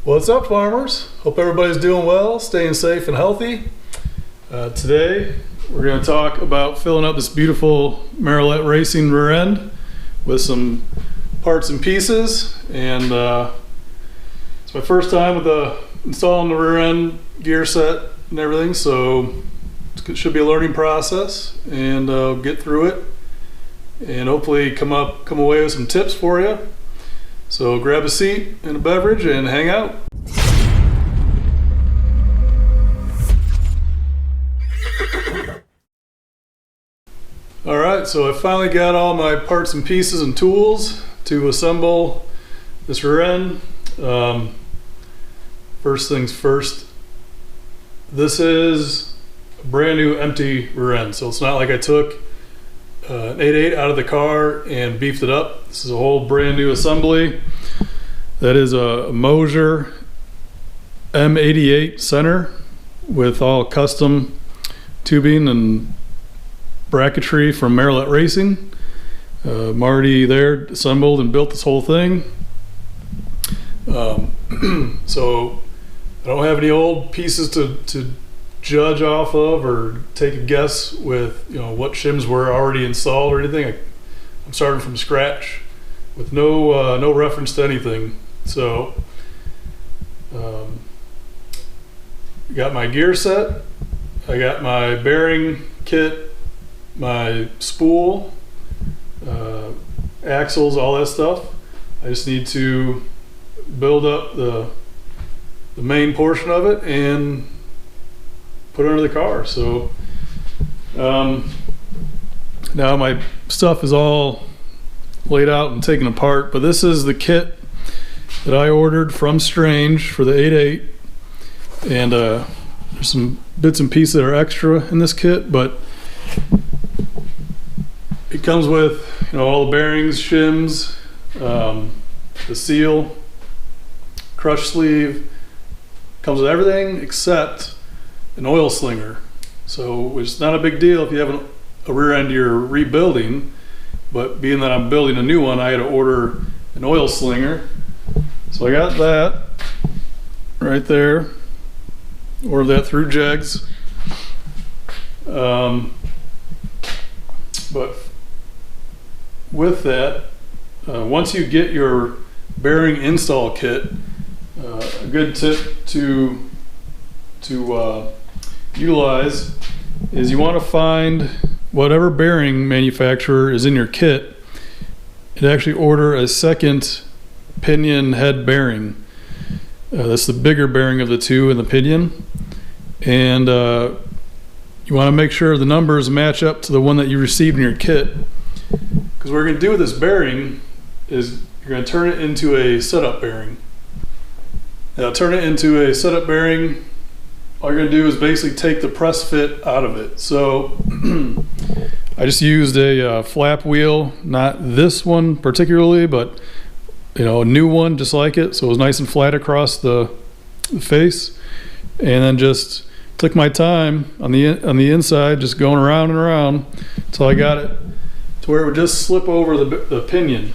What's up, farmers? Hope everybody's doing well, staying safe and healthy. Today we're going to talk about filling up this beautiful Marrowlet Racing rear end with some parts and pieces, and it's my first time with installing the rear end gear set and everything, so it should be a learning process, and I'll get through it and hopefully come away with some tips for you. So grab a seat and a beverage and hang out. All right, so I finally got all my parts and pieces and tools to assemble this rear end. First things first, this is a brand new empty rear end. So it's not like I took an 8.8 out of the car and beefed it up. This is a whole brand new assembly. That is a Mosier M88 center with all custom tubing and bracketry from Marrowlet Racing. Marty there assembled and built this whole thing. So I don't have any old pieces to judge off of or take a guess with, you know, what shims were already installed or anything. I'm starting from scratch with no reference to anything. So got my gear set, I got my bearing kit, my spool, axles, all that stuff. I just need to build up the main portion of it and put it under the car. So now my stuff is all laid out and taken apart, but this is the kit that I ordered from Strange for the 8.8, and there's some bits and pieces that are extra in this kit, but it comes with, you know, all the bearings, shims, the seal, crush sleeve, comes with everything except an oil slinger. So it's not a big deal if you have a rear end you're rebuilding, but being that I'm building a new one, I had to order an oil slinger. So I got that right there, ordered that through Jegs. But with that, once you get your bearing install kit, a good tip to utilize is you want to find whatever bearing manufacturer is in your kit and actually order a second pinion head bearing. That's the bigger bearing of the two in the pinion, and you want to make sure the numbers match up to the one that you received in your kit, because what we're going to do with this bearing is you're going to turn it into a setup bearing. Now, turn it into a setup bearing, all you're going to do is basically take the press fit out of it. So I just used a flap wheel, not this one particularly, but a new one just like it, so it was nice and flat across the face, and then just took my time on the inside, just going around and around until I got it to where it would just slip over the pinion.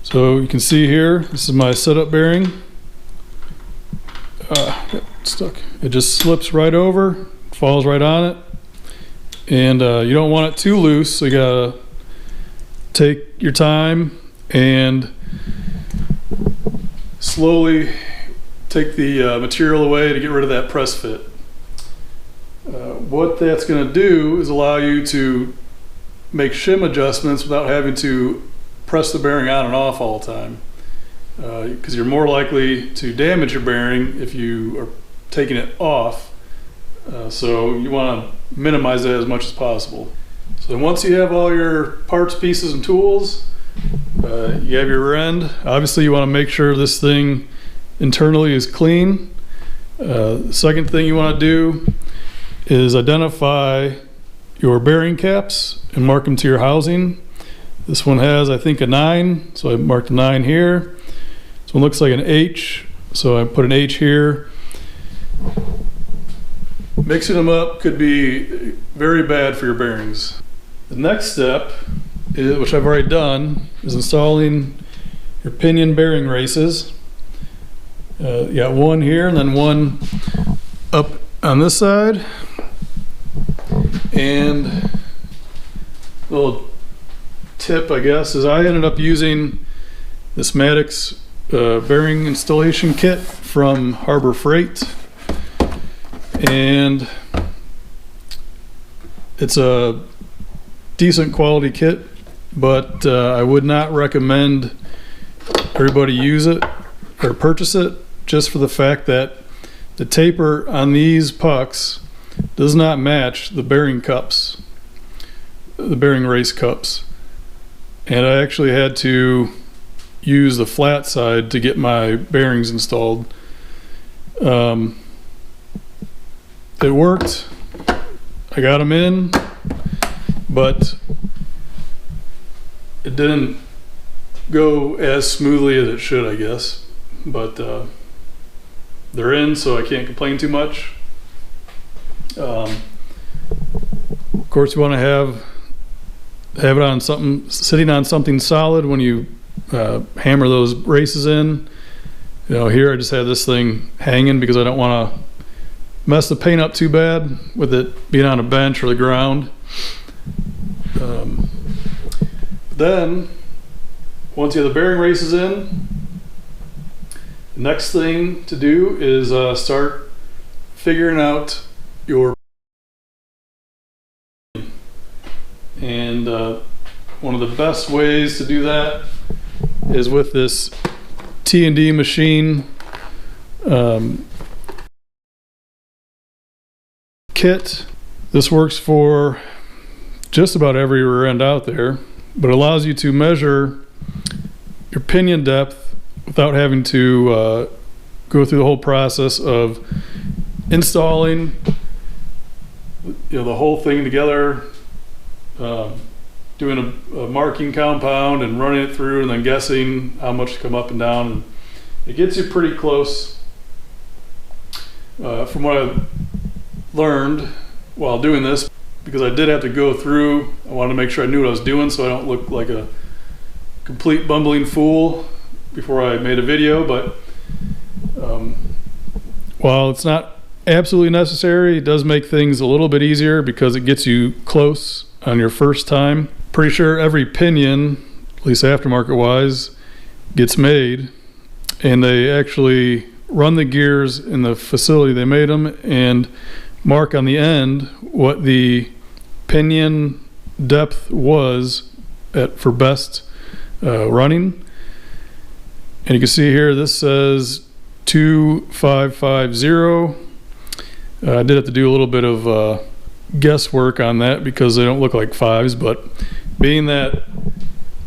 So you can see here, this is my setup bearing. Got stuck. It just slips right over, falls right on it, and you don't want it too loose, so you gotta take your time and slowly take the material away to get rid of that press fit. What that's going to do is allow you to make shim adjustments without having to press the bearing on and off all the time, because you're more likely to damage your bearing if you are taking it off. So you want to minimize that as much as possible. So once you have all your parts, pieces, and tools, you have your rear end. Obviously you want to make sure this thing internally is clean. The second thing you want to do is identify your bearing caps and mark them to your housing. This one has, I think, a 9, so I marked a 9 here. This one looks like an H, so I put an H here. mixing them up could be very bad for your bearings. The next step, which I've already done, is installing your pinion bearing races. You got one here and then one up on this side. And a little tip, I guess, is I ended up using this Maddox bearing installation kit from Harbor Freight. And it's a decent quality kit, but I would not recommend everybody use it or purchase it, just for the fact that the taper on these pucks does not match the bearing cups, the bearing race cups. And I actually had to use the flat side to get my bearings installed. It worked. I got them in, but it didn't go as smoothly as it should, I guess. But they're in, so I can't complain too much. Of course, you want to have it on something, sitting on something solid when you hammer those races in. You know, here I just have this thing hanging because I don't want to mess the paint up too bad with it being on a bench or the ground. Then once you have the bearing races in, the next thing to do is start figuring out your, and one of the best ways to do that is with this T&D machine kit. This works for just about every rear end out there, but it allows you to measure your pinion depth without having to go through the whole process of installing, you know, the whole thing together, doing a marking compound and running it through and then guessing how much to come up and down. And it gets you pretty close. From what I learned while doing this, because I did have to go through, I wanted to make sure I knew what I was doing so I don't look like a complete bumbling fool before I made a video. But while it's not absolutely necessary, it does make things a little bit easier because it gets you close on your first time. Pretty sure every pinion, at least aftermarket wise, gets made, and they actually run the gears in the facility they made them and mark on the end what the pinion depth was for best running. And you can see here this says 2550. I did have to do a little bit of guesswork on that because they don't look like fives, but being that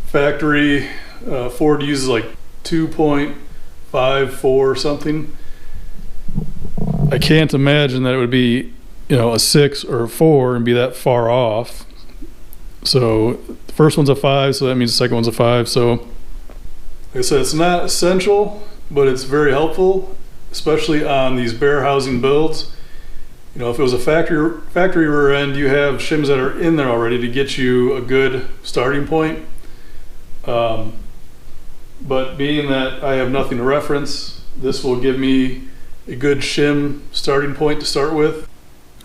factory Ford uses like 2.54 or something, I can't imagine that it would be, you know, a 6 or a 4 and be that far off. So the first one's a 5, so that means the second one's a 5. So like I said, it's not essential, but it's very helpful, especially on these bear housing builds. You know, if it was a factory rear end, you have shims that are in there already to get you a good starting point. But being that I have nothing to reference, this will give me a good shim starting point to start with.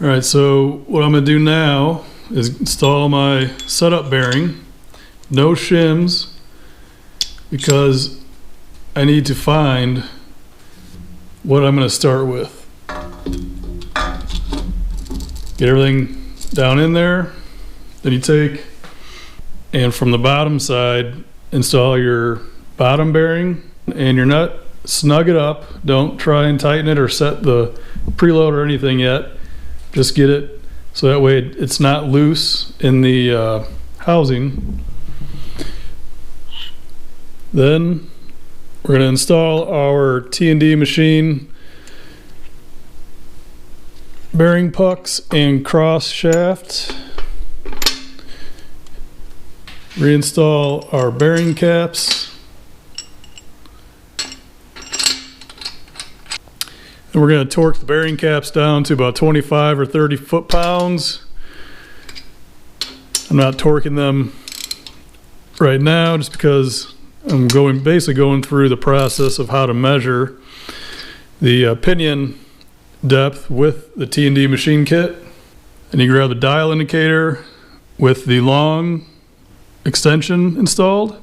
All right, so what I'm gonna do now is install my setup bearing. No shims, because I need to find what I'm gonna start with. Get everything down in there. Then you take, and from the bottom side, install your bottom bearing and your nut. Snug it up. Don't try and tighten it or set the preload or anything yet. Just get it so that way it's not loose in the housing. Then we're going to install our T&D machine bearing pucks and cross shaft. Reinstall our bearing caps. And And we're going to torque the bearing caps down to about 25 or 30 foot-pounds. I'm not torquing them right now just because I'm basically going through the process of how to measure the pinion depth with the T&D machine kit. And you grab the dial indicator with the long extension installed.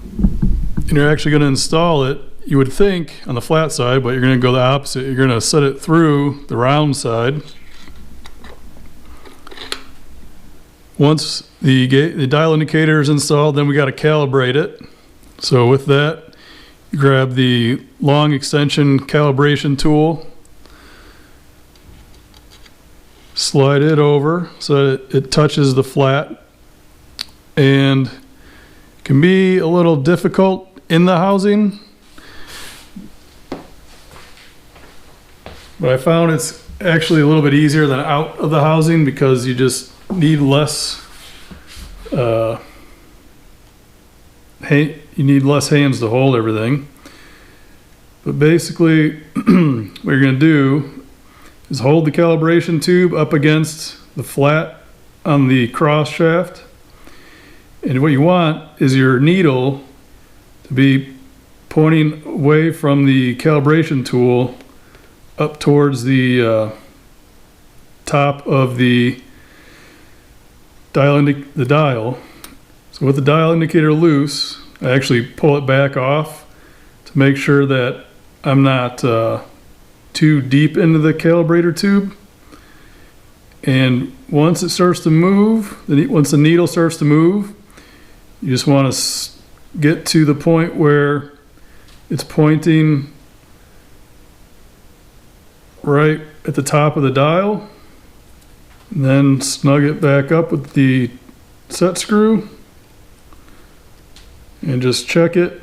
And you're actually going to install it, you would think, on the flat side, but you're going to go the opposite. You're going to set it through the round side. Once the dial indicator is installed, then we got to calibrate it. So with that, you grab the long extension calibration tool, slide it over so that it touches the flat, and can be a little difficult in the housing, but I found it's actually a little bit easier than out of the housing because you just need less you need less hands to hold everything. But basically what you're going to do is hold the calibration tube up against the flat on the cross shaft, and what you want is your needle to be pointing away from the calibration tool up towards the top of the dial. So with the dial indicator loose, I actually pull it back off to make sure that I'm not too deep into the calibrator tube. And once it starts to move, once the needle starts to move, you just want to get to the point where it's pointing right at the top of the dial, and then snug it back up with the set screw and just check it.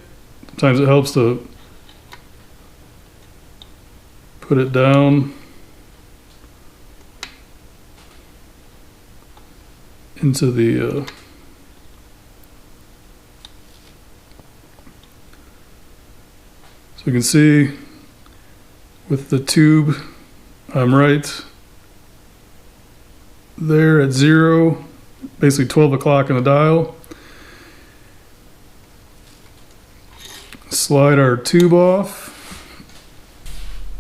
Sometimes it helps to put it down into the so you can see with the tube, I'm right there at 0, basically 12 o'clock on the dial. Slide our tube off.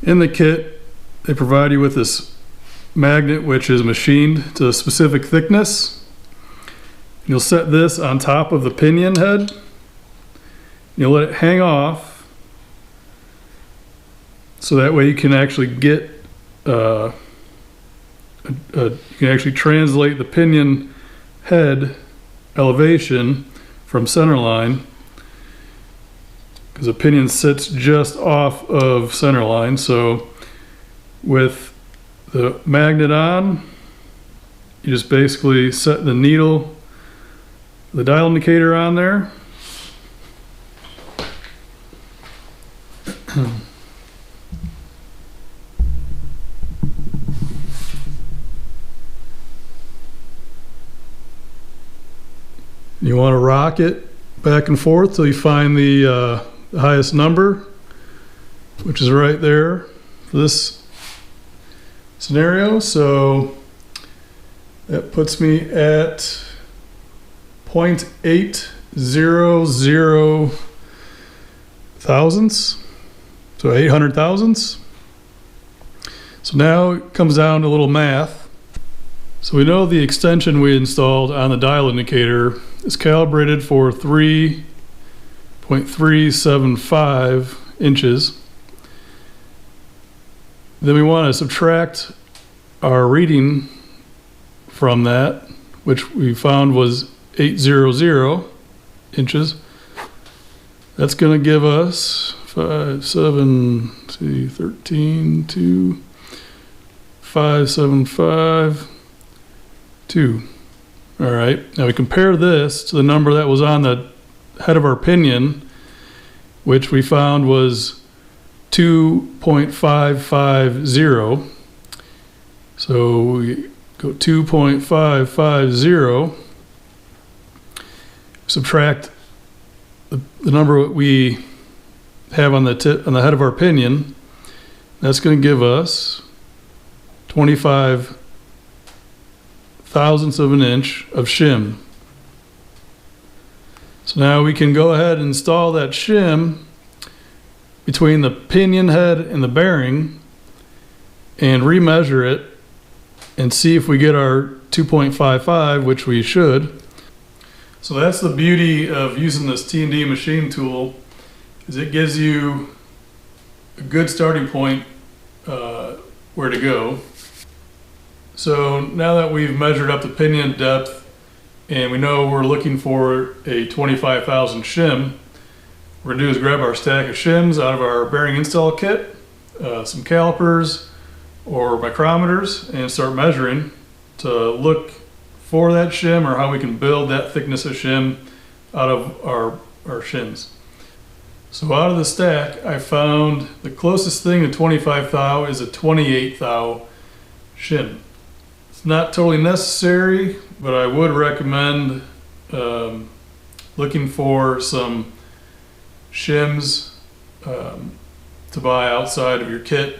In the kit, they provide you with this magnet which is machined to a specific thickness. You'll set this on top of the pinion head. You'll let it hang off, so that way you can actually get you can actually translate the pinion head elevation from center line, because the pinion sits just off of center line. So with the magnet on, you just basically set the needle, the dial indicator on there. You want to rock it back and forth till you find the highest number, which is right there for this scenario. So that puts me at 0.800 thousandths, so 800 thousandths. So now it comes down to a little math. So we know the extension we installed on the dial indicator is calibrated for 3.375 inches. Then we want to subtract our reading from that, which we found was 800 inches. That's going to give us 13, 2, 575, 2. All right, now we compare this to the number that was on the head of our pinion, which we found was 2.550. So we go 2.550, subtract the number we have on the head of our pinion, That's going to give us 25 thousandths of an inch of shim. So now we can go ahead and install that shim between the pinion head and the bearing and remeasure it and see if we get our 2.55, which we should. So that's the beauty of using this T&D machine tool, is it gives you a good starting point where to go. So now that we've measured up the pinion depth and we know we're looking for a 25,000 shim, what we're gonna do is grab our stack of shims out of our bearing install kit, some calipers or micrometers, and start measuring to look for that shim or how we can build that thickness of shim out of our shims. So out of the stack, I found the closest thing to 25 thou is a 28 thou shim. It's not totally necessary, but I would recommend looking for some shims to buy outside of your kit,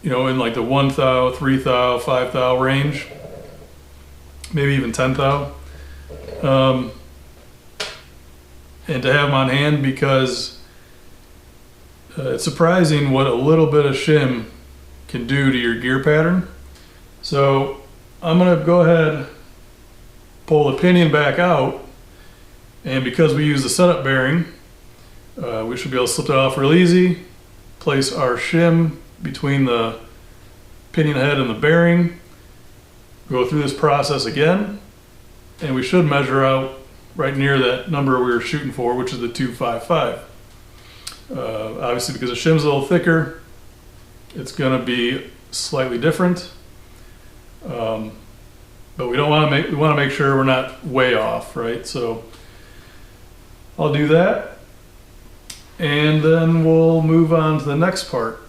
you know, in like the 1 thou, 3 thou, 5 thou range, maybe even 10 thou. And to have them on hand, because it's surprising what a little bit of shim can do to your gear pattern. So I'm going to go ahead, pull the pinion back out, and because we use the setup bearing, we should be able to slip it off real easy, place our shim between the pinion head and the bearing, go through this process again, and we should measure out right near that number we were shooting for, which is the 255. Obviously, because the shim's a little thicker, it's going to be slightly different. But we want to make sure we're not way off, right? So I'll do that, and then we'll move on to the next part.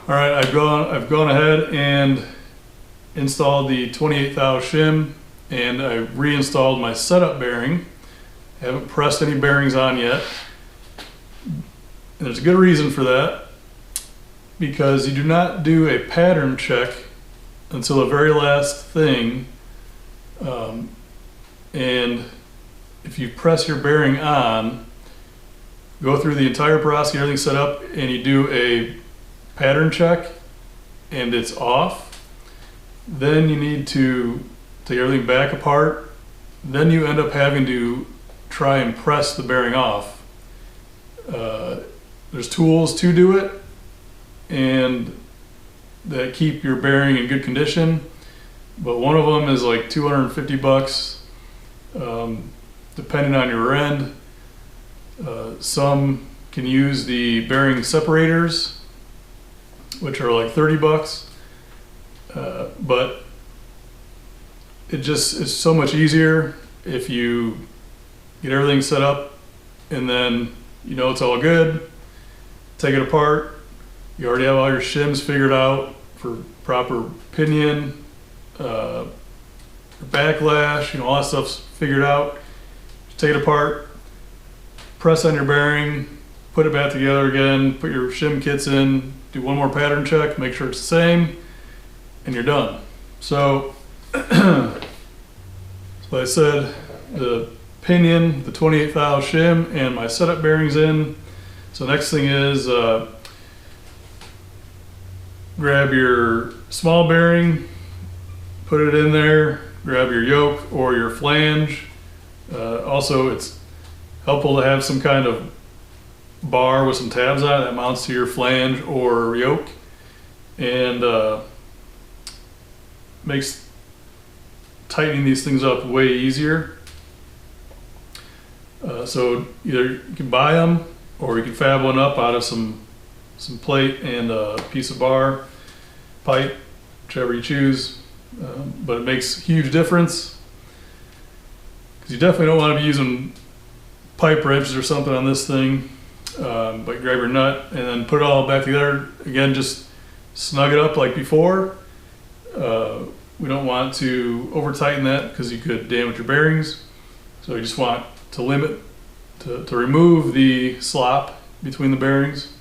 All right, I've gone ahead and installed the 28 thou shim, and I reinstalled my setup bearing. I haven't pressed any bearings on yet. And there's a good reason for that, because you do not do a pattern check until the very last thing. And if you press your bearing on, go through the entire process, get everything set up, and you do a pattern check and it's off, then you need to take everything back apart. Then you end up having to try and press the bearing off. There's tools to do it and that keep your bearing in good condition, but one of them is like 250 bucks, depending on your end. Some can use the bearing separators, which are like 30 bucks, but it just is so much easier if you get everything set up and then you know it's all good, take it apart, you already have all your shims figured out for proper pinion, backlash, you know, all that stuff's figured out. Just take it apart, press on your bearing, put it back together again, put your shim kits in, do one more pattern check, make sure it's the same, and you're done. So, like I said, the pinion, the 28 thou shim, and my setup bearings in. So next thing is grab your small bearing, put it in there, grab your yoke or your flange. Also, it's helpful to have some kind of bar with some tabs on it that mounts to your flange or yoke, and makes tightening these things up way easier. So either you can buy them or you can fab one up out of some plate and a piece of bar, pipe, whichever you choose. But it makes a huge difference, because you definitely don't want to be using pipe wrenches or something on this thing. But grab your nut and then put it all back together again, just snug it up like before. We don't want to over tighten that because you could damage your bearings. So you just want to limit, to remove the slop between the bearings.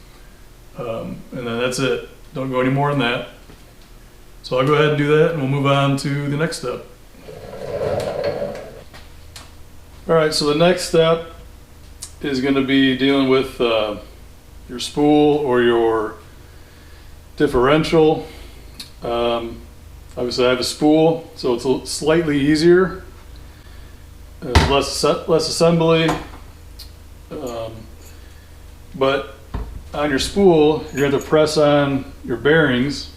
And then that's it. Don't go any more than that. So I'll go ahead and do that, and we'll move on to the next step. All right, so the next step is going to be dealing with your spool or your differential. Obviously I have a spool, so it's slightly easier. Less assembly. But on your spool, you're going to press on your bearings.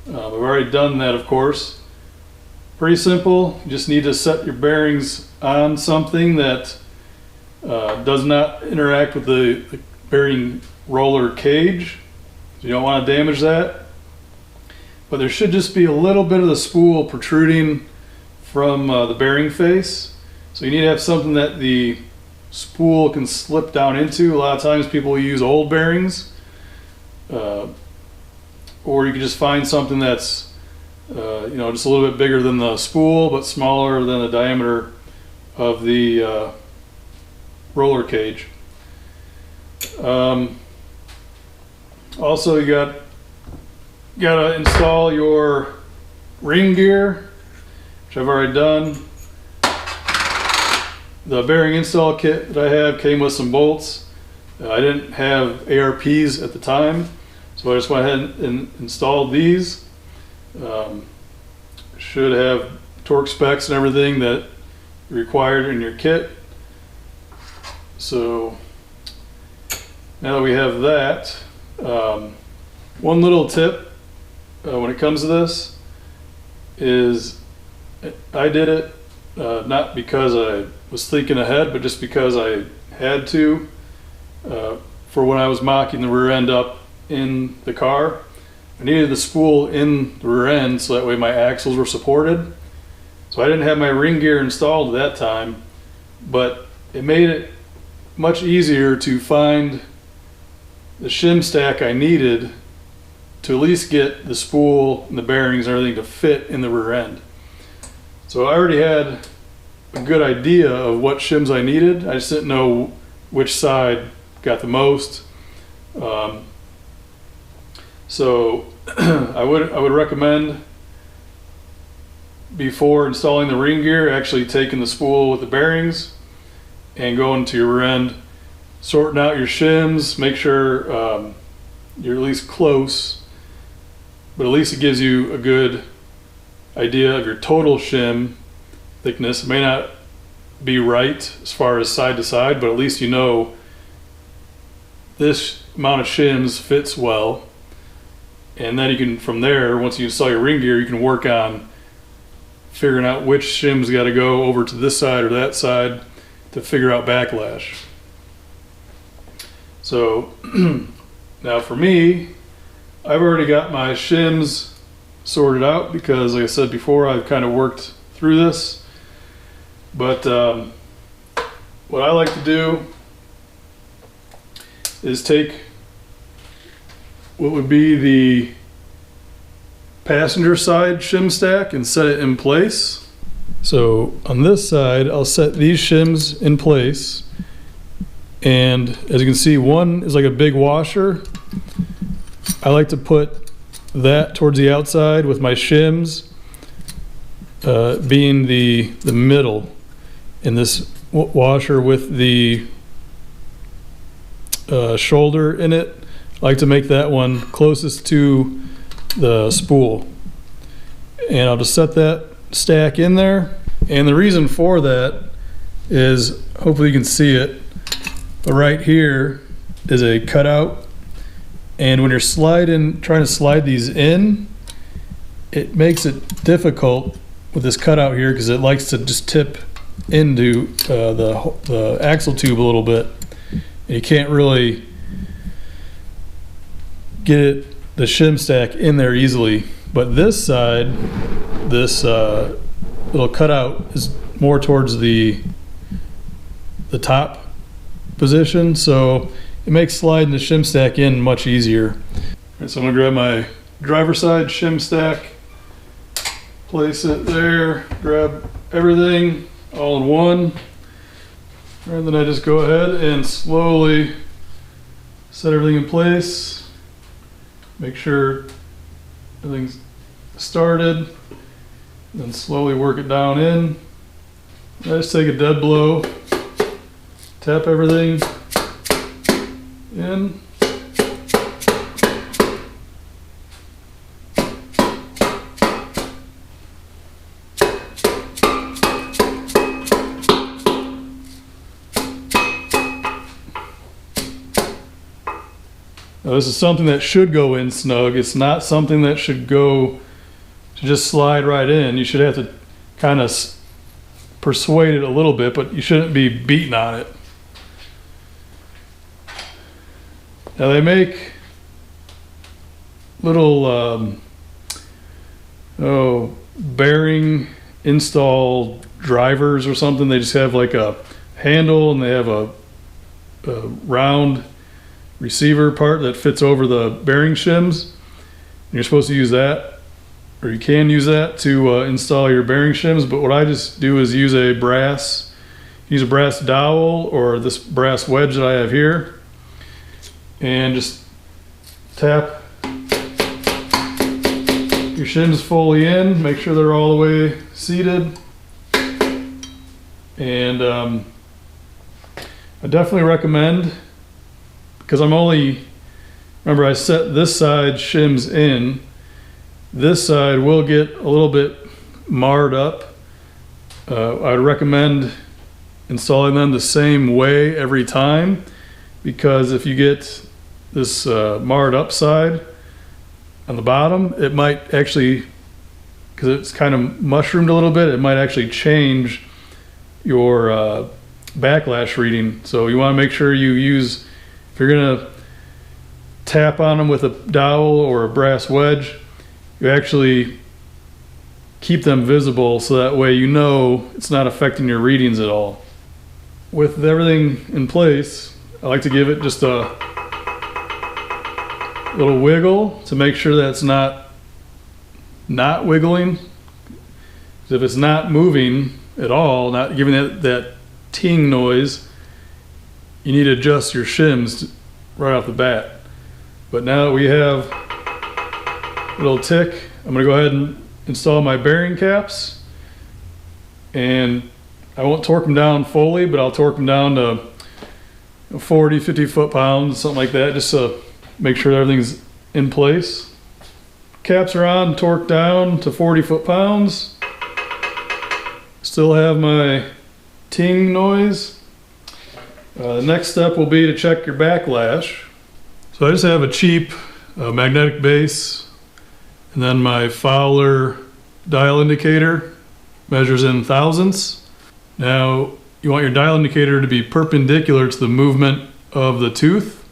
I've already done that, of course. Pretty simple. You just need to set your bearings on something that does not interact with the bearing roller cage. So you don't want to damage that. But there should just be a little bit of the spool protruding from the bearing face. So you need to have something that the spool can slip down into. A lot of times people use old bearings, or you can just find something that's just a little bit bigger than the spool but smaller than the diameter of the roller cage. Also, you gotta install your ring gear, which I've already done. The bearing install kit that I have came with some bolts. I didn't have ARPs at the time, so I just went ahead and installed these. Should have torque specs and everything that you required in your kit. So now that we have that, one little tip when it comes to this is I did it not because I was thinking ahead, but just because I had to for when I was mocking the rear end up in the car. I needed the spool in the rear end so that way my axles were supported. So I didn't have my ring gear installed at that time, but it made it much easier to find the shim stack I needed to at least get the spool and the bearings and everything to fit in the rear end. So I already had a good idea of what shims I needed. I just didn't know which side got the most. So I would recommend, before installing the ring gear, actually taking the spool with the bearings and going to your rear end, sorting out your shims, make sure you're at least close, but at least it gives you a good idea of your total shim thickness. It may not be right as far as side to side, but at least you know this amount of shims fits well. And then you can, from there, once you install your ring gear, you can work on figuring out which shims got to go over to this side or that side to figure out backlash. So now for me, I've already got my shims sorted out because, like I said before, I've kind of worked through this. But what I like to do is take what would be the passenger side shim stack and set it in place. So on this side, I'll set these shims in place. And as you can see, one is like a big washer. I like to put that towards the outside with my shims being the middle, and this washer with the shoulder in it. I like to make that one closest to the spool. And I'll just set that stack in there. And the reason for that is, hopefully you can see it, but right here is a cutout. And when you're trying to slide these in, it makes it difficult with this cutout here because it likes to just tip into the axle tube a little bit. And you can't really get the shim stack in there easily. But this side, this little cutout is more towards the top position, so it makes sliding the shim stack in much easier. All right, so I'm gonna grab my driver side shim stack, place it there, grab everything all in one, and then I just go ahead and slowly set everything in place. Make sure everything's started, then slowly work it down in. I just take a dead blow, tap everything in. Now, this is something that should go in snug. It's not something that should go to just slide right in. You should have to kind of persuade it a little bit, but you shouldn't be beating on it. Now they make little bearing install drivers or something. They just have like a handle and they have a round receiver part that fits over the bearing shims. And you're supposed to use that, or you can use that to install your bearing shims. But what I just do is use a brass dowel or this brass wedge that I have here, and just tap your shims fully in. Make sure they're all the way seated. And I definitely recommend, because remember I set this side shims in, this side will get a little bit marred up. I'd recommend installing them the same way every time, because if you get this marred up side on the bottom, it might actually, because it's kind of mushroomed a little bit, it might actually change your backlash reading. So you want to make sure you use, if you're going to tap on them with a dowel or a brass wedge, you actually keep them visible so that way you know it's not affecting your readings at all. With everything in place, I like to give it just a little wiggle to make sure that it's not wiggling. If it's not moving at all, not giving it that ting noise, you need to adjust your shims right off the bat. But now that we have a little tick, I'm going to go ahead and install my bearing caps. And I won't torque them down fully, but I'll torque them down to 40, 50 foot-pounds, something like that, just to make sure everything's in place. Caps are on, torqued down to 40 foot-pounds. Still have my ting noise. The next step will be to check your backlash. So I just have a cheap magnetic base, and then my Fowler dial indicator measures in thousandths. Now you want your dial indicator to be perpendicular to the movement of the tooth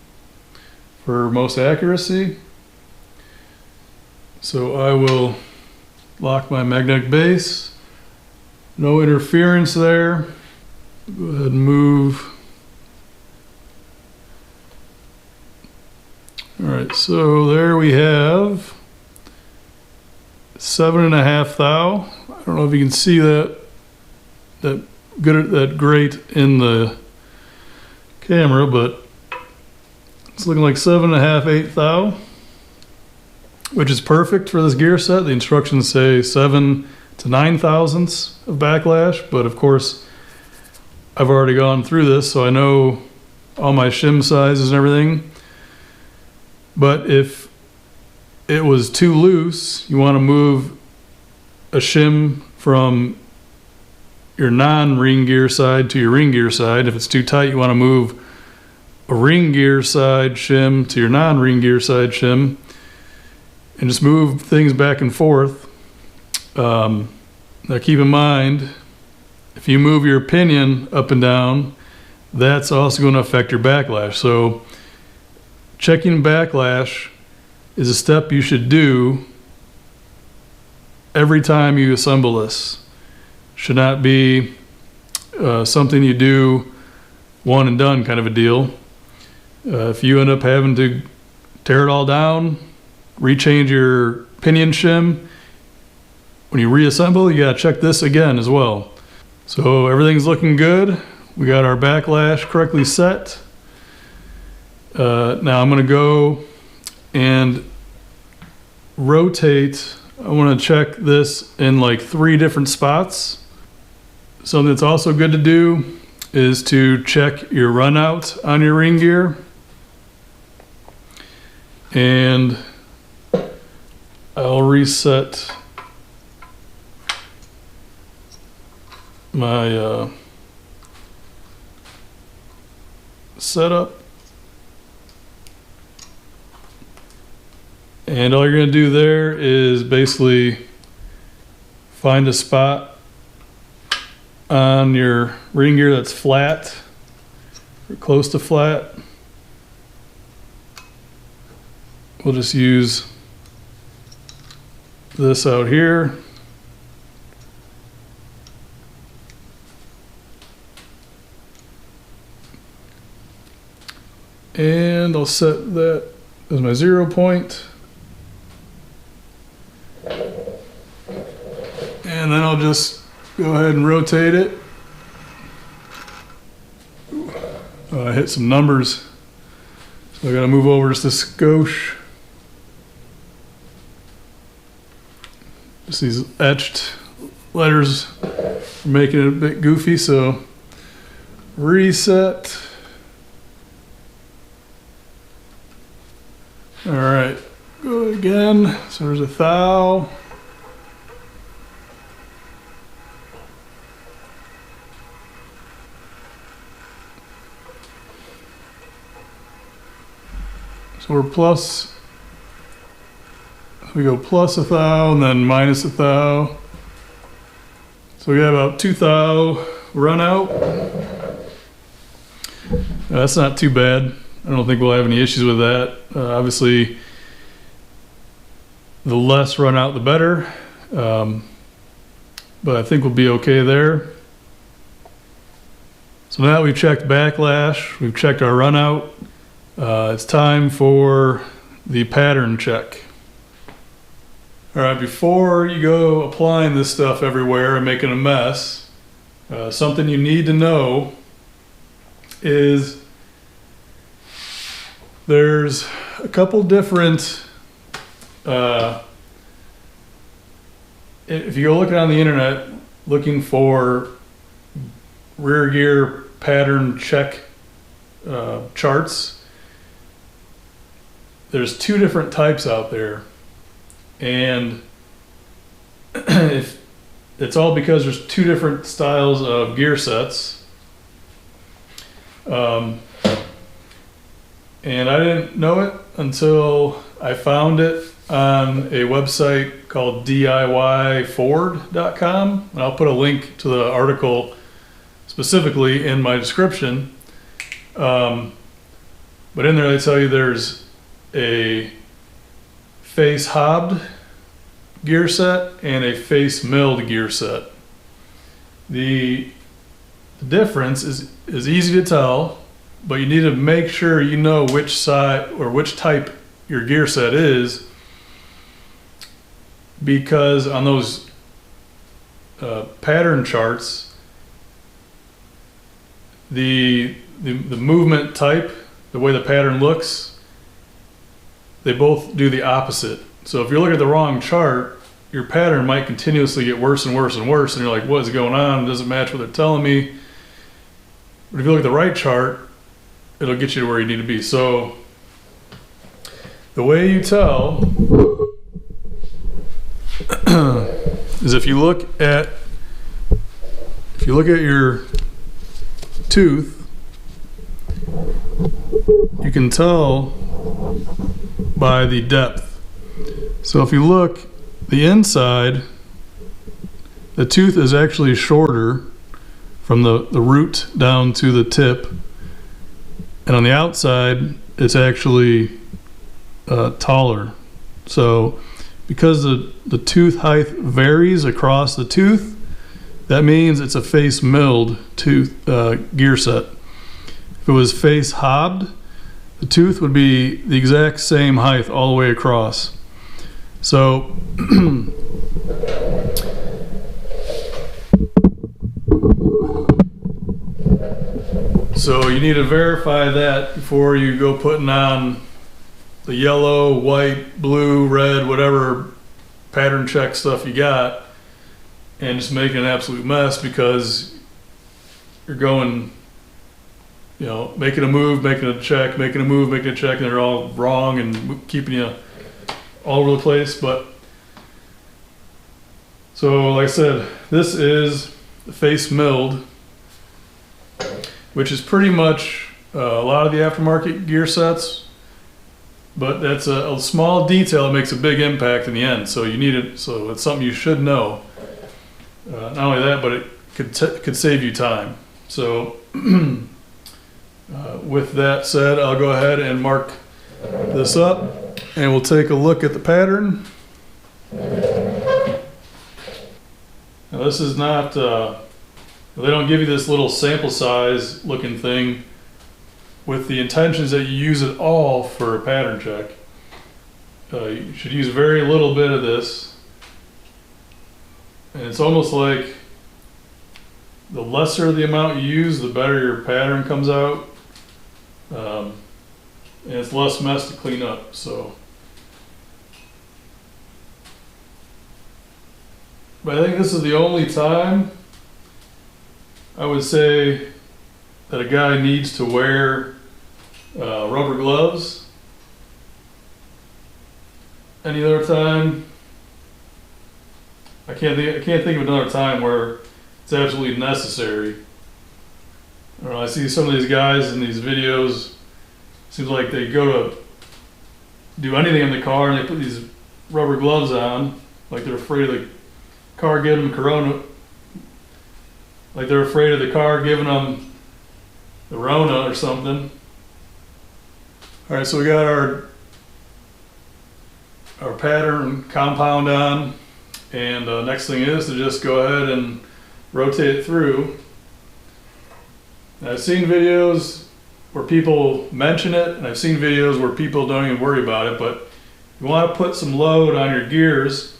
for most accuracy. So I will lock my magnetic base. No interference there. Go ahead and move. All right, so there we have 7.5 thou. I don't know if you can see that great in the camera, but it's looking like 7.5, 8 thou, which is perfect for this gear set. The instructions say 7 to 9 thousandths of backlash, but of course I've already gone through this, so I know all my shim sizes and everything. But if it was too loose, you want to move a shim from your non-ring gear side to your ring gear side. If it's too tight, you want to move a ring gear side shim to your non-ring gear side shim, and just move things back and forth. Now keep in mind, if you move your pinion up and down, that's also going to affect your backlash. So checking backlash is a step you should do every time you assemble this. Should not be something you do one and done kind of a deal. If you end up having to tear it all down, rechange your pinion shim, when you reassemble, you got to check this again as well. So everything's looking good. We got our backlash correctly set. Now I'm going to go and rotate, I want to check this in like 3 different spots. Something that's also good to do is to check your run out on your ring gear. And I'll reset my setup. And all you're going to do there is basically find a spot on your ring gear that's flat, or close to flat. We'll just use this out here. And I'll set that as my 0 point. And then I'll just go ahead and rotate it. I hit some numbers, so I gotta move over just a skosh. Just these etched letters are making it a bit goofy, so reset. All right, go again. So there's a thou. So we're plus, we go plus a thou and then minus a thou. So we got about 2 thou run out. That's not too bad. I don't think we'll have any issues with that. Obviously, the less run out, the better. But I think we'll be okay there. So now we've checked backlash, we've checked our run out. It's time for the pattern check. All right, before you go applying this stuff everywhere and making a mess, something you need to know is there's a couple different, if you go looking on the internet looking for rear gear pattern check charts, there's 2 different types out there, and if it's all because there's 2 different styles of gear sets. And I didn't know it until I found it on a website called DIYFord.com, and I'll put a link to the article specifically in my description. But in there they tell you there's a face hobbed gear set and a face milled gear set. The difference is easy to tell, but you need to make sure you know which side or which type your gear set is, because on those pattern charts, the movement type, the way the pattern looks, they both do the opposite. So if you're looking at the wrong chart, your pattern might continuously get worse and worse and worse, and you're like, what is going on? It doesn't match what they're telling me. But if you look at the right chart, it'll get you to where you need to be. So the way you tell is if you look at your tooth, you can tell by the depth. So if you look, the inside, the tooth is actually shorter from the root down to the tip, and on the outside it's actually taller. So because the tooth height varies across the tooth, that means it's a face milled tooth gear set. If it was face hobbed, the tooth would be the exact same height all the way across. So so you need to verify that before you go putting on the yellow, white, blue, red, whatever pattern check stuff you got, and just making an absolute mess because you're going, you know, making a move, making a check, making a move, making a check, and they're all wrong and keeping you all over the place. But so, like I said, this is the face milled, which is pretty much a lot of the aftermarket gear sets, but that's a small detail that makes a big impact in the end. So you need it. So it's something you should know. Not only that, but it could save you time. So with that said, I'll go ahead and mark this up, and we'll take a look at the pattern. Now this is not, they don't give you this little sample size looking thing with the intentions that you use it all for a pattern check. You should use very little bit of this. And it's almost like the lesser the amount you use, the better your pattern comes out. And it's less mess to clean up. So, but I think this is the only time I would say that a guy needs to wear rubber gloves. Any other time, I can't think of another time where it's absolutely necessary. I don't know, I see some of these guys in these videos, seems like they go to do anything in the car and they put these rubber gloves on, like they're afraid of the car giving them corona, like they're afraid of the car giving them the Rona or something. All right, so we got our pattern compound on, and next thing is to just go ahead and rotate it through. Now, I've seen videos where people mention it, and I've seen videos where people don't even worry about it, but you want to put some load on your gears,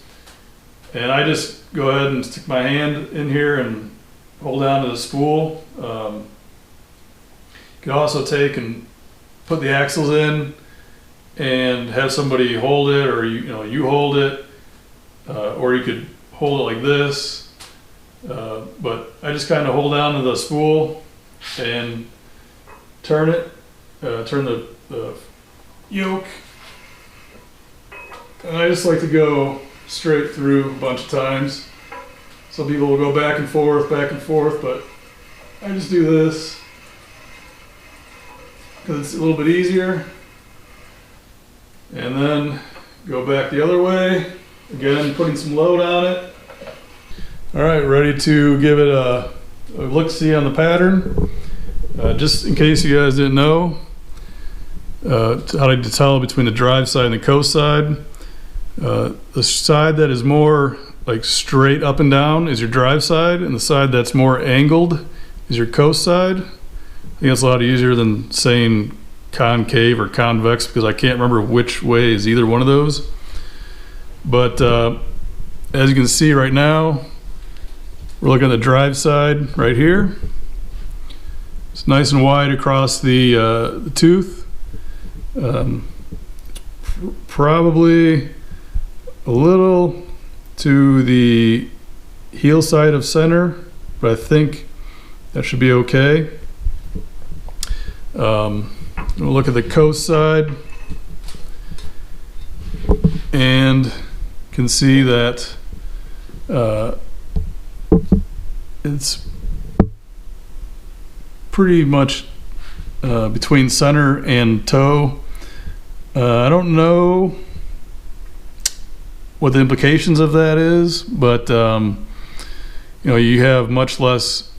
and I just go ahead and stick my hand in here and hold down to the spool. You can also take and put the axles in and have somebody hold it, or you hold it, or you could hold it like this. But I just kind of hold down to the spool and turn it, turn the yoke, and I just like to go straight through a bunch of times. Some people will go back and forth, but I just do this because it's a little bit easier, and then go back the other way, again putting some load on it. All right, ready to give it a look-see on the pattern. Just in case you guys didn't know how to tell between the drive side and the coast side. The side that is more like straight up and down is your drive side, and the side that's more angled is your coast side. I think that's a lot easier than saying concave or convex, because I can't remember which way is either one of those. But as you can see right now, we're looking at the drive side right here. It's nice and wide across the tooth. Probably a little to the heel side of center, but I think that should be okay. We'll look at the coast side and can see that it's pretty much between center and toe. I don't know what the implications of that is, but you have much less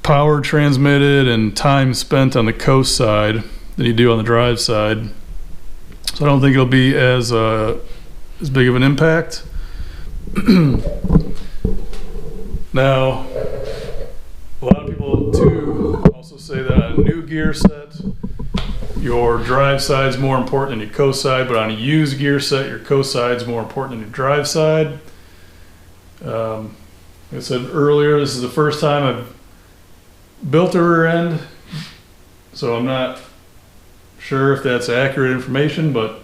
power transmitted and time spent on the coast side than you do on the drive side. So I don't think it'll be as big of an impact. Now, a lot of people too also say that on a new gear set, your drive side is more important than your coast side, but on a used gear set, your coast side is more important than your drive side. Like I said earlier, this is the first time I've built a rear end, so I'm not sure if that's accurate information, but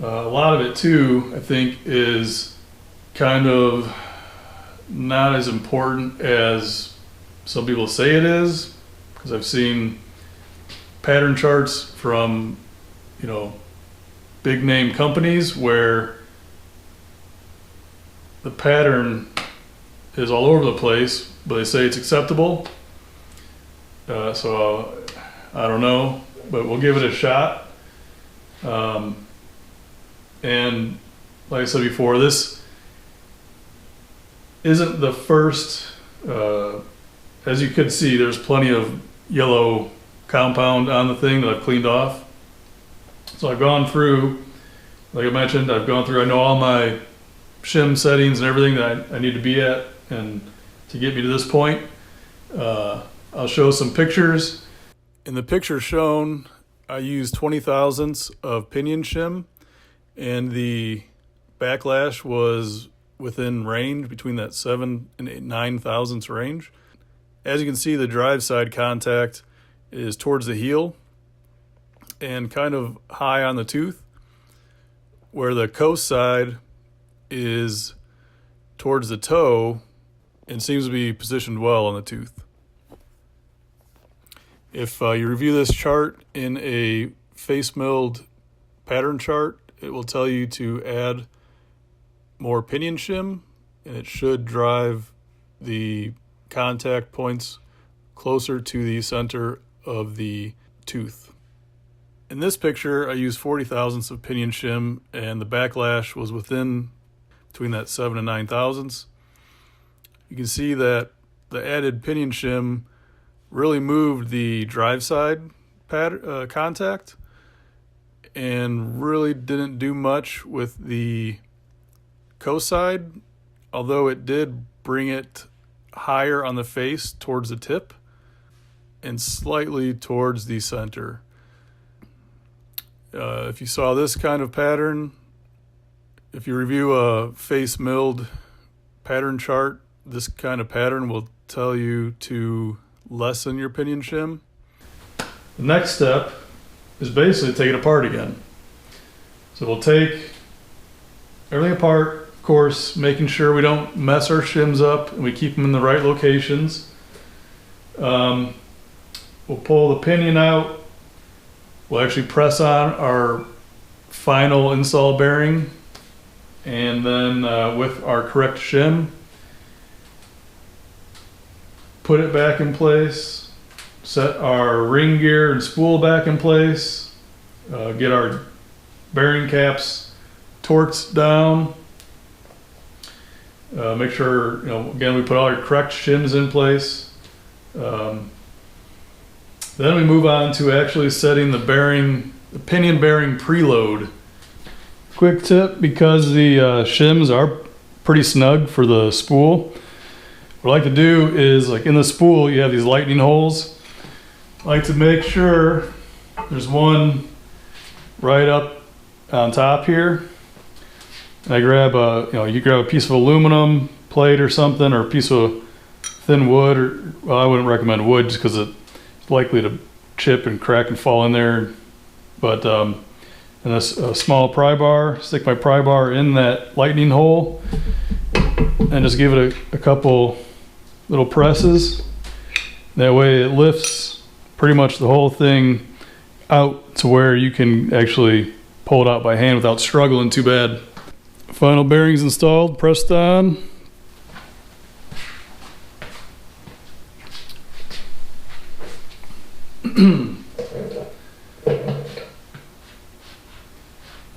a lot of it too, I think, is kind of not as important as some people say it is, because I've seen pattern charts from, you know, big name companies where the pattern is all over the place, but they say it's acceptable. So I don't know, but we'll give it a shot. And like I said before, this isn't the first, as you could see, there's plenty of yellow compound on the thing that I've cleaned off. So I've gone through, like I mentioned, I know all my shim settings and everything that I need to be at and to get me to this point. I'll show some pictures. In the picture shown, I used 20 thousandths of Pinion shim, and the Backlash was within range, between that 7 and 9 thousandths range. As you can see, the drive side contact is towards the heel and kind of high on the tooth, where the coast side is towards the toe and seems to be positioned well on the tooth. If you review this chart in a face milled pattern chart, it will tell you to add more pinion shim, and it should drive the contact points closer to the center of the tooth. In this picture, I used 40 thousandths of Pinion shim, and the Backlash was within between that 7 and 9 thousandths. You can see that the added Pinion shim really moved the drive side contact and really didn't do much with the coast side, although it did bring it higher on the face towards the tip and slightly towards the center. If you saw this kind of pattern, if you review a face milled pattern chart, this kind of pattern will tell you to lessen your Pinion shim. The next step is basically take it apart again. So we'll take everything apart, of course, making sure we don't mess our shims up and we keep them in the right locations. We'll pull the pinion out. We'll actually press on our final install bearing, and then with our correct shim, put it back in place, set our ring gear and spool back in place, get our bearing caps torques down, make sure, again, we put all our correct shims in place. Then we move on to actually setting the pinion bearing preload. Quick tip, because the shims are pretty snug for the spool, what I like to do is, like in the spool, you have these lightning holes. I like to make sure there's one right up on top here. And I grab you grab a piece of aluminum plate or something, or a piece of thin wood, or, well, I wouldn't recommend wood just because it's likely to chip and crack and fall in there. But and a small pry bar, stick my pry bar in that lightning hole and just give it a couple little presses. That way it lifts pretty much the whole thing out to where you can actually pull it out by hand without struggling too bad. Final bearings installed, pressed on.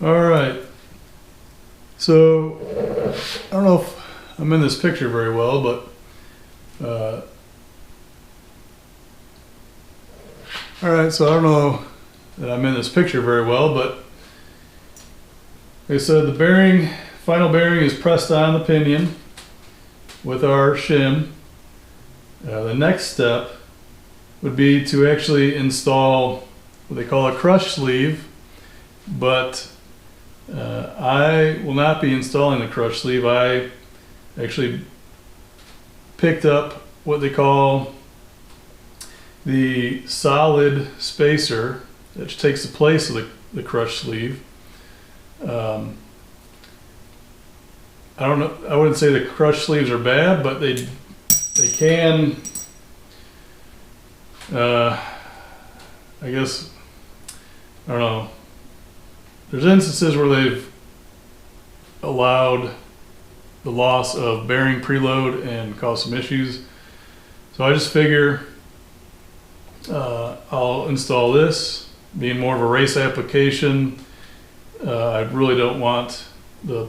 All right, so I don't know if I'm in this picture very well, but all right, so I don't know that I'm in this picture very well, but like I said, the final bearing is pressed on the pinion with our shim. The next step would be to actually install what they call a crush sleeve, but I will not be installing the crush sleeve. I actually picked up what they call the solid spacer that takes the place of the crush sleeve. I don't know, I wouldn't say the crush sleeves are bad, but they can, I guess, I don't know. There's instances where they've allowed the loss of bearing preload and caused some issues. So I just figure I'll install this, being more of a race application. I really don't want the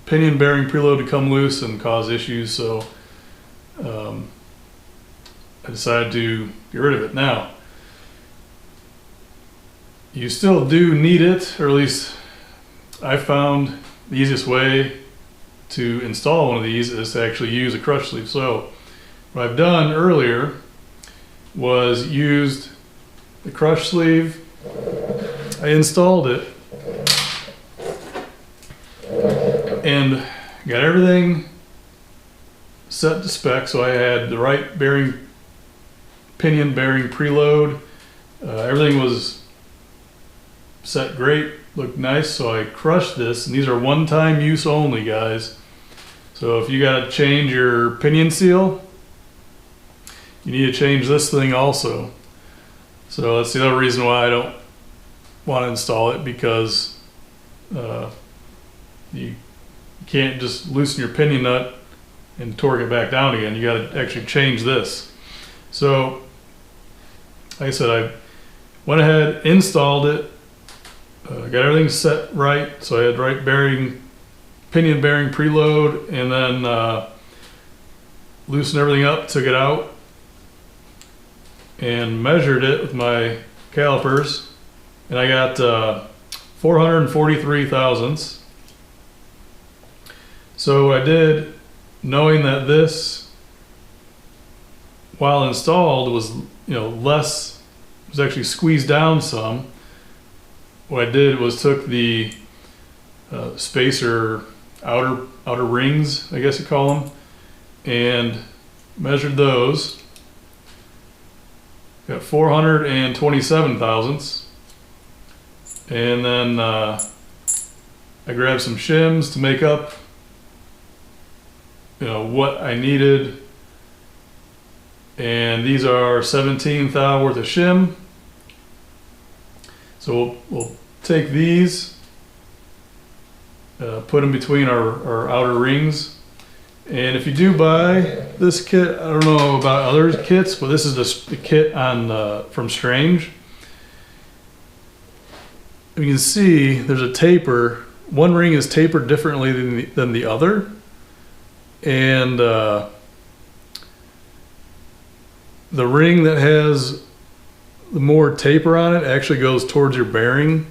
pinion bearing preload to come loose and cause issues, so I decided to get rid of it. Now, you still do need it, or at least I found the easiest way to install one of these is to actually use a crush sleeve. So what I've done earlier was used the crush sleeve. I installed it and got everything set to spec. So I had the right bearing, pinion bearing preload. Everything was set great, looked nice. So I crushed this, and these are one-time use only, guys. So if you got to change your pinion seal, you need to change this thing also. So that's the other reason why I don't want to install it, because you can't just loosen your pinion nut and torque it back down again. You got to actually change this. So like I said, I went ahead, installed it, got everything set right. So I had right bearing, pinion bearing preload, and then loosened everything up, took it out, and measured it with my calipers, and I got 443 thousandths. So what I did, knowing that this, while installed, was less, was actually squeezed down some, what I did was took the spacer outer rings, I guess you call them, and measured those. Got 427 thousandths, and then I grabbed some shims to make up what I needed, and these are 17 thou worth of shim. So we'll take these, put them between our outer rings. And if you do buy this kit, I don't know about other kits, but this is the kit on from Strange. You can see there's a taper. One ring is tapered differently than the other, and the ring that has the more taper on it actually goes towards your bearing.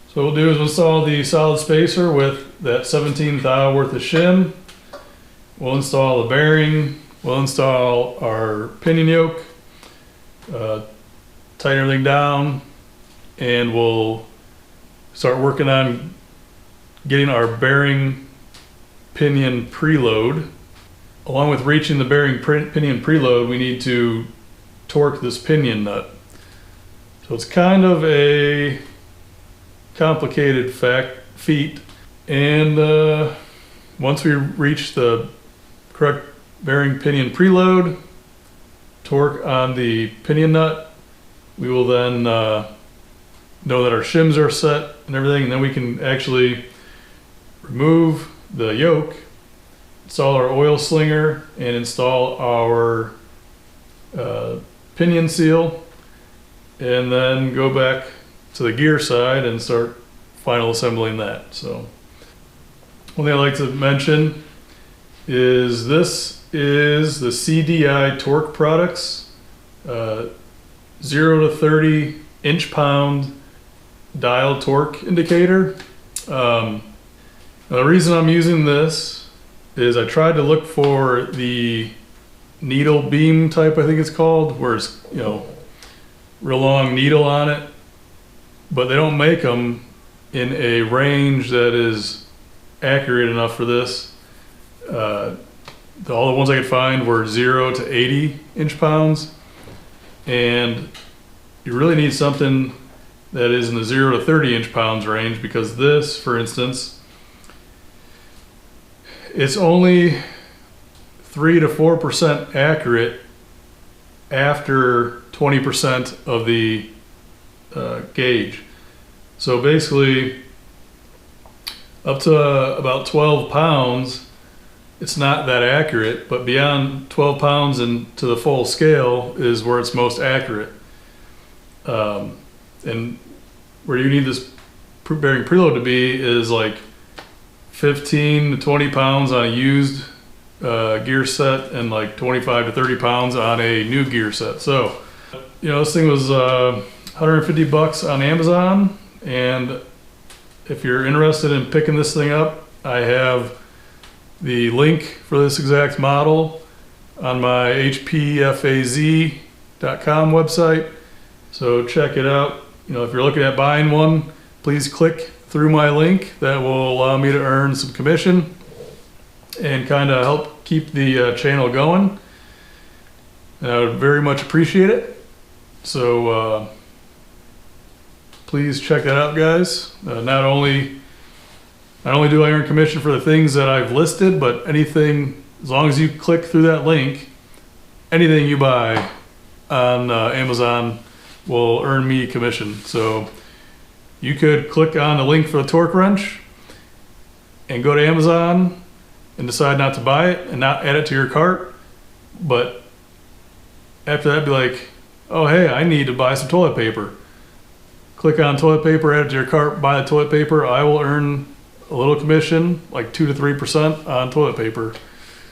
So what we'll do is install the solid spacer with that 17 thou worth of shim. We'll install the bearing, we'll install our pinion yoke, tighten everything down, and we'll start working on getting our bearing pinion preload. Along with reaching the bearing pinion preload, we need to torque this pinion nut. So it's kind of a complicated feat, and once we reach the correct bearing pinion preload, torque on the pinion nut, we will then know that our shims are set and everything, and then we can actually remove the yoke, install our oil slinger, and install our pinion seal, and then go back to the gear side and start final assembling that. So one thing I'd like to mention is this is the CDI torque products 0 to 30 inch-pound dial torque indicator. The reason I'm using this is I tried to look for the needle beam type, I think it's called, where it's real long needle on it, but they don't make them in a range that is accurate enough for this. All the ones I could find were 0 to 80 inch-pounds. and you really need something that is in the 0 to 30 inch-pounds range, because this, for instance, it's only 3 to 4% accurate after 20% of the gauge. So basically, up to about 12 pounds, it's not that accurate, but beyond 12 pounds and to the full scale is where it's most accurate. And where you need this bearing preload to be is like 15 to 20 pounds on a used gear set, and like 25 to 30 pounds on a new gear set. So, you know, this thing was $150 on Amazon, and if you're interested in picking this thing up, I have the link for this exact model on my hpfarmgen.com website. So check it out. You know, if you're looking at buying one, please click through my link. That will allow me to earn some commission and kind of help keep the channel going. And I would very much appreciate it. So please check that out, guys. Not only do I earn commission for the things that I've listed, but anything, as long as you click through that link, anything you buy on Amazon will earn me commission. So you could click on the link for the torque wrench and go to Amazon and decide not to buy it and not add it to your cart, but after that be like, oh hey, I need to buy some toilet paper. Click on toilet paper, add it to your cart, buy the toilet paper. I will earn a little commission, like 2 to 3% on toilet paper.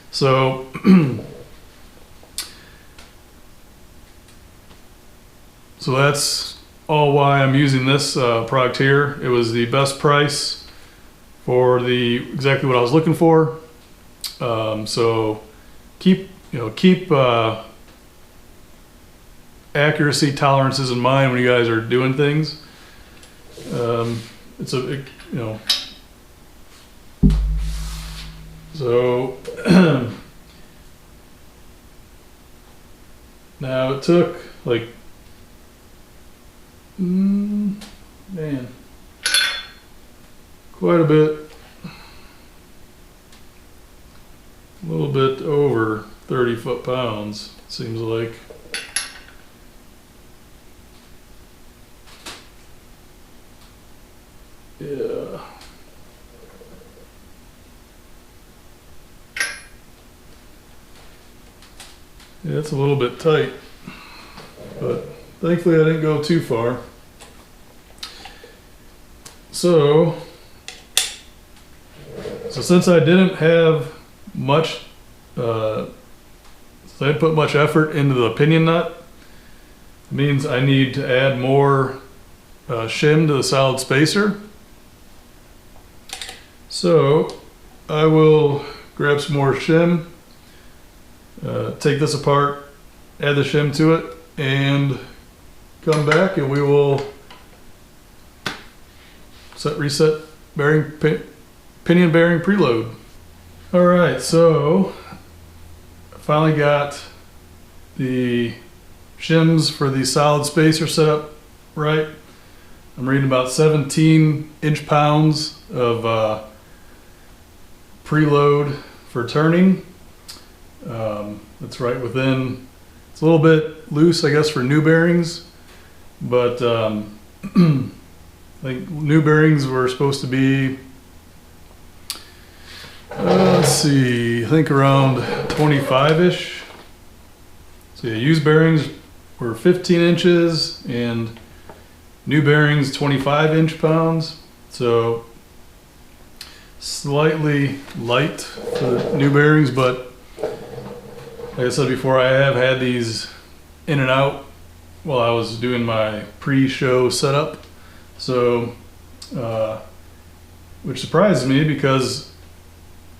So so that's all why I'm using this product here. It was the best price for exactly what I was looking for. So keep accuracy tolerances in mind when you guys are doing things. So now it took like man, quite a bit, a little bit over 30 foot-pounds, seems like. Yeah. Yeah, it's a little bit tight, but thankfully I didn't go too far. So since I didn't have much, I didn't put much effort into the pinion nut, it means I need to add more shim to the solid spacer. So I will grab some more shim, take this apart, add the shim to it, and come back and we will reset pinion bearing preload. All right, so I finally got the shims for the solid spacer set up right. I'm reading about 17 inch-pounds of preload for turning. That's right within, it's a little bit loose I guess for new bearings, but I think new bearings were supposed to be, let's see, I think around 25-ish. So yeah, used bearings were 15 inches and new bearings 25 inch-pounds. So slightly light for the new bearings, but like I said before, I have had these in and out while I was doing my pre-show setup. So, which surprised me because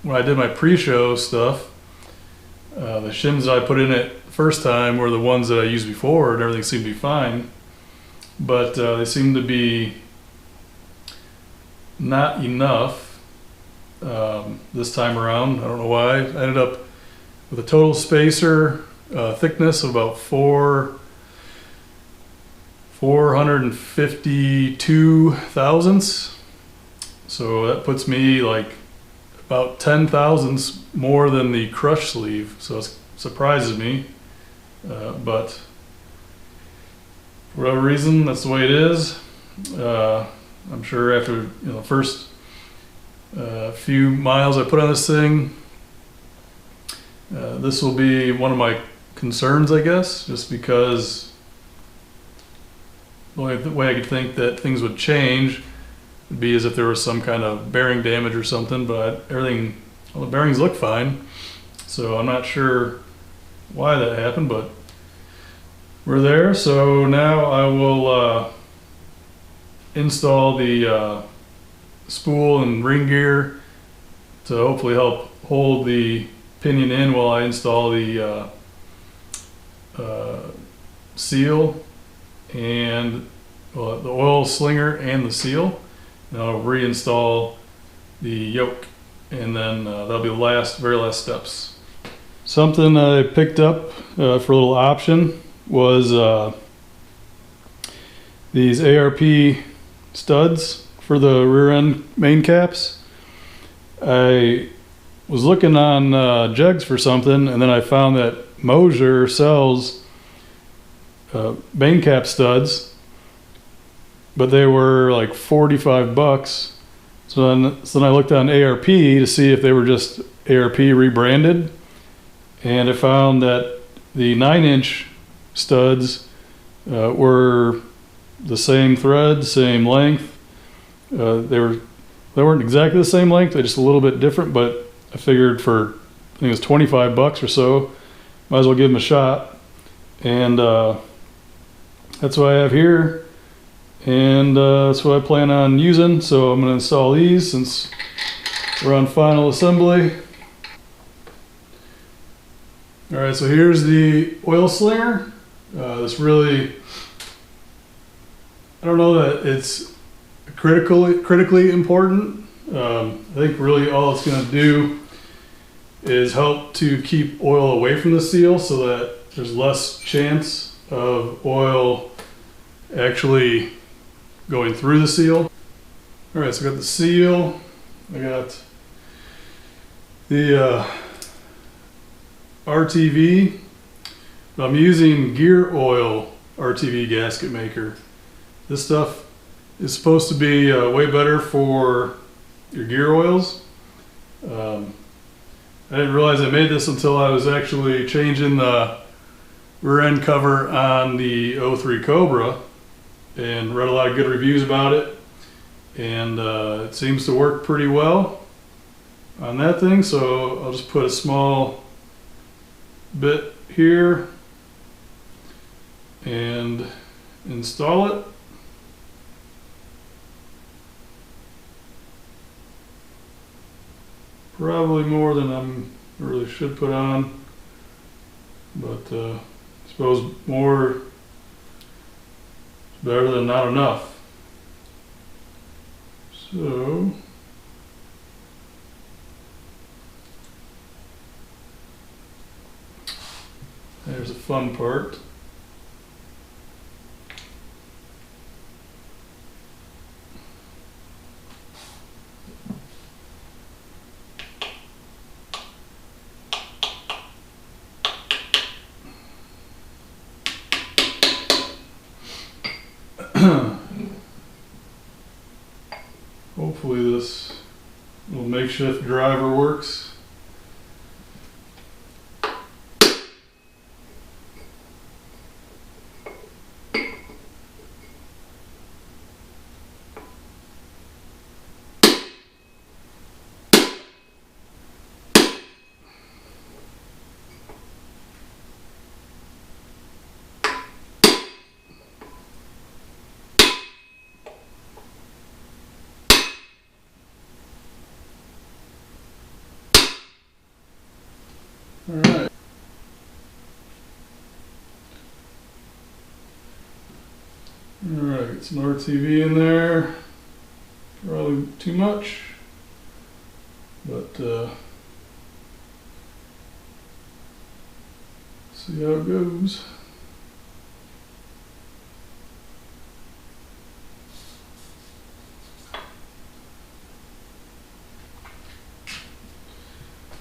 when I did my pre-show stuff, the shims that I put in it first time were the ones that I used before and everything seemed to be fine. But they seem to be not enough this time around. I don't know why. I ended up with a total spacer thickness of about 4 452 thousandths. So that puts me like about 10 thousandths more than the crush sleeve. So it surprises me, but for whatever reason, that's the way it is. I'm sure after the first few miles I put on this thing, this will be one of my concerns, I guess, just because the only way I could think that things would change would be as if there was some kind of bearing damage or something, but everything, all the bearings look fine, so I'm not sure why that happened, but we're there. So now I will install the spool and ring gear to hopefully help hold the pinion in while I install the seal and the oil slinger and the seal, and I'll reinstall the yoke, and then that'll be the very last steps. Something I picked up for a little option was these ARP studs for the rear end main caps. I was looking on Jugs for something, and then I found that Mosier sells main cap studs, but they were like 45 bucks. So then I looked on ARP to see if they were just ARP rebranded, and I found that the 9-inch studs were the same thread, same length. They weren't exactly the same length, they're just a little bit different, but I figured for, I think it was 25 bucks or so, might as well give them a shot. And that's what I have here, and that's what I plan on using. So I'm going to install these since we're on final assembly. Alright, so here's the oil slinger. This really, I don't know that it's critically important. I think really all it's going to do is help to keep oil away from the seal so that there's less chance of oil actually going through the seal. Alright, so I got the seal, I got the RTV, but I'm using Gear Oil RTV gasket maker. This stuff is supposed to be way better for your gear oils. I didn't realize I made this until I was actually changing the rear end cover on the 03 Cobra and read a lot of good reviews about it, and it seems to work pretty well on that thing. So I'll just put a small bit here and install it. Probably more than I really should put on, but I suppose more is better than not enough. So there's a fun part. Hopefully this little makeshift driver works. All right. Alright, get some RTV in there. Probably too much, but see how it goes.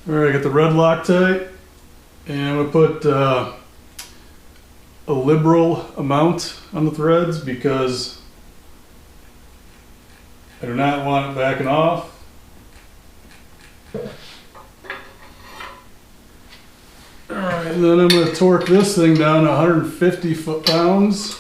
All right, I got the red Loctite, and I'm gonna put a liberal amount on the threads because I do not want it backing off. All right, and then I'm going to torque this thing down to 150 foot-pounds.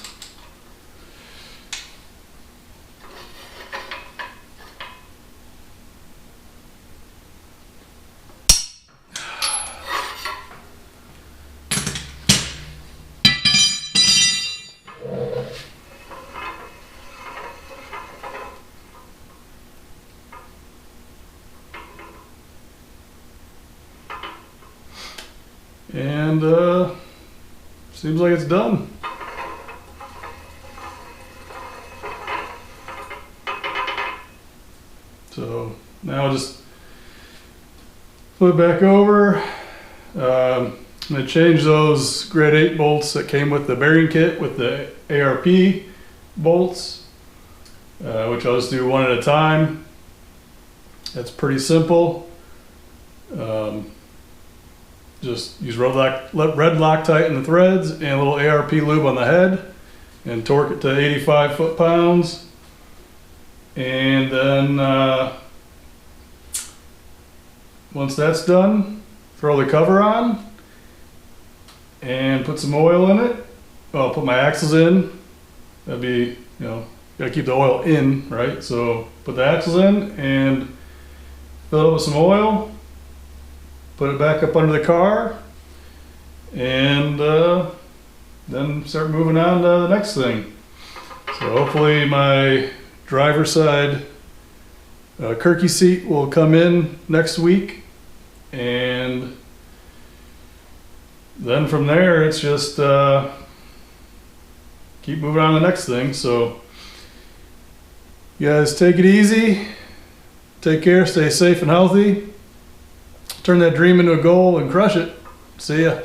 And seems like it's done. So now I'll just flip it back over. I'm going to change those grade 8 bolts that came with the bearing kit with the ARP bolts, which I'll just do one at a time. That's pretty simple. Just use red Loctite in the threads and a little ARP lube on the head and torque it to 85 foot-pounds. And then once that's done, throw the cover on and put some oil in it. I'll put my axles in. That'd be, gotta keep the oil in, right? So put the axles in and fill it with some oil. Put it back up under the car, and then start moving on to the next thing. So hopefully my driver's side Kirky seat will come in next week, and then from there it's just keep moving on to the next thing. So you guys take it easy, take care, stay safe and healthy. Turn that dream into a goal and crush it. See ya.